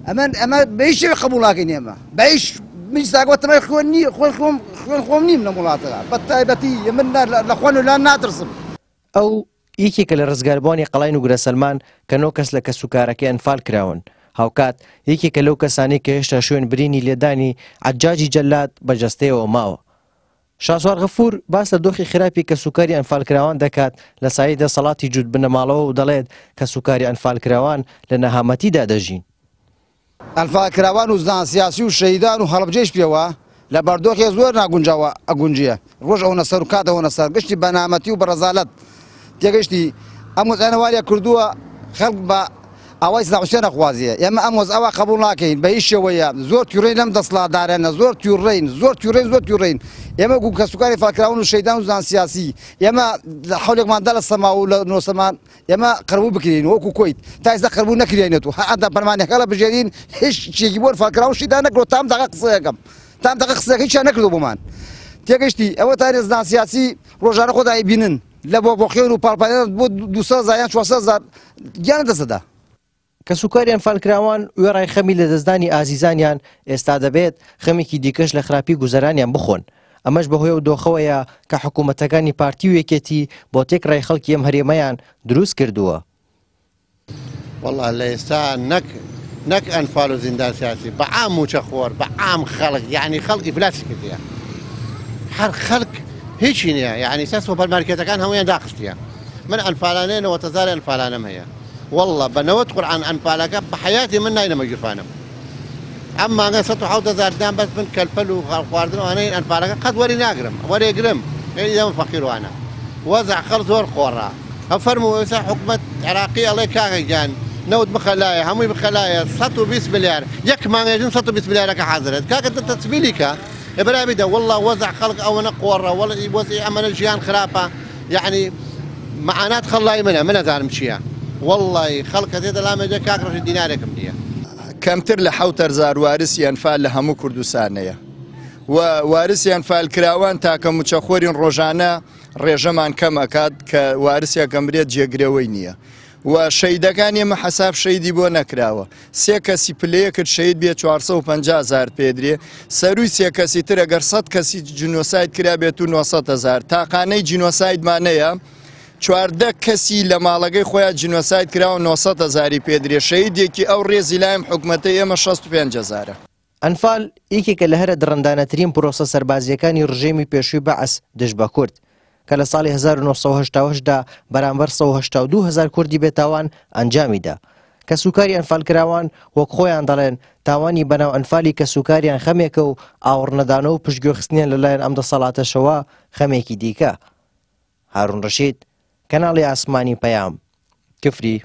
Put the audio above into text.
ئەمە بەهیچ شێوێ قبوڵ ناکەین ئێمە بەهیچ میساگوتمە خوێنی خۆم نیم لە وڵاتەکە بە تایبەتی من لە خوێن و لان ناترسم. ئەو یەکێکە لە ڕزگاربوانی قەڵای نوگرە سەلمان کە 9 کەس لە کەسوکارەکەی ئەنفال کراون. هاوکات یەکێکە لەو کەسانی کە هێشتا شوێن برینی لێدانی عەجاجی جەلات بەجەستەیەوە ماوە. شاسوار غەفور باس لە دۆخی خراپی کەسوکاری ئەنفالکراوان دەکات لە سایەی دەسەڵاتی جووت بنەماڵەوە و دەڵێت کەسوکاری ئەنفالکراوان لە نەهامەتیدا دەژین. ئەنفالکراوان و زان سیاسی و شەهیدان و هەڵبجێش پێوە لە بەردۆخێ زۆر ناگونجاوە ئەگونجیە ڕۆژ ئەوە سەر و کاتەوە سەر گشتی بە نامەتی و بەڕەزالەت تێگەشتی ئەم وەزانەوارە کردووە خەڵک بە ئەوەی سەداحوسێن نەخوازیە ئێمە ئەم وەزعەوە قبوڵ ناکەین بە هیچ شێوەیە زۆر تووڕەین لەم دەسەڵاتدارانە زۆر تووڕەین ئێمە کەسوکاری ئەنفالکراون و شەیدان و زان سیاسی ئێمە لە حەولێکماندا لە سەما و لە نۆسەمان ئێمە قەربوو بکرین وەکو کۆیت تا ئێستا قەربوو نەکرێنێت و هەتا پەرمانیەکە لە بژێرین هیچ شتێکی بۆ ئەنفالکراون شەیدان نەکرۆ تام دەقە قسەیەکەم تام دەقە قسەیەکە هیچیان نەکردو بۆمان تێگەشتی ئەوە تا زان سیاسی ڕۆژانە خۆدای بینن لە بۆ خوێن و پاڵپایان بۆ 200,000 یان 400,000 گیان دەسەدا. کەسوکاری ئەنفالکراوان وێڕای خەمی لە دەستدانی ئازیزانیان ئێستا دەبێت خەمێکی دیکەش لە خراپی گوزەرانیان بخۆن. ئەمەش بەهۆی و دۆخەوەیە کە حکوومەتەکانی پارتی و یەکێتی بۆ تێکڕای خەڵکی ئەم هەرێمەیان دروست کردووە. والله لە ئێستا نەک ئەنفال و زیندان سیاسی بە عام موچەخۆر بە عام خەڵک یعنی خەڵکی فلاسی کردیە هەر خەڵک هیچی نییە یعنی سە سوپەرمارکێتەکان هەمویان داخستیە من ئەنفالانێنەوە تەزار ئەنفالانم هەیە والله بنەوەت قورعان ئەنفالەکە بە حیاتی من ناینەمە گیرفانم ئەم مانگە 170,000 دان بەس من کەلپەل و خواردنەوەانەی ئەنفالەکە قەت وەری ناگرم وەرێگرم ئێدەمە فەقیروانە وەزع خەڵ زۆر خۆڕا هەفەرموو ئێستا حکومەت عێراقی ئەڵێ کاکەگیان نەوت بخەلایە هەمووی بخەلایە 120 ملیار یەک مانگەژن 120 ملیارەکە حاضرێت کاکە تەسبیلیکە ئێبرابیدە والله وەزع خەڵک ئەوەنە قۆڕە وەڵی وەزعی ئەمەنە ژیان خراپە یعنی معانات خەڵای منە من نەزانم چییە والله خەڵکە تێدە لامەجە کاک ڕەشی دینارێکم نییە کەمتر لە 7,000 وارسی ئەنفال لە هەموو کوردستانەیە و وارسی ئەنفالکراوان تاکە موچەخۆرین ڕۆژانە ڕێژەمان کەم ئەکات کە وارسیەکەم برێت جێگرەوەی نییە و شەیدەکان ئێمە حەساب شەیدی بۆ نەکراوە 3 کەسی پلەیەکت شەید بێت 450,000 پێدرێ سەروی 3 کەسی تر ئەگەر 100 کەسی جینۆساید کرا بێت و 900,000 تاقانەی جینۆسایدمانەیە 14 کەسی لە ماڵەکەی خۆیان جینۆساید کراوە 900,000 پێدرێ شەیدێکی ئەو ڕێزی لایم حکومەتەی ئێمە 65,000. ئەنفال یەکێکە لە هەرە دڕندانەترین پرۆسە سەربازیەکانی ڕژێمی پێشووی بەعەس دژ بە کورد کە لە ساڵی 1980دا بەرامبەر 182,000 کوردی بێتاوان ئەنجامیدا. کەسوکاری ئەنفالکراوان وەک خۆیان دەڵێن تاوانی بەناو ئەنفالی کەسوکاریان خەمێکە و ئاوڕنەدانە و پشتگوێخستنیان لەلایەن ئەم دەسەڵاتەشەوە خەمێکی دیکە. هارون ڕەشید کەناڵی ئاسمانی پەیام کفری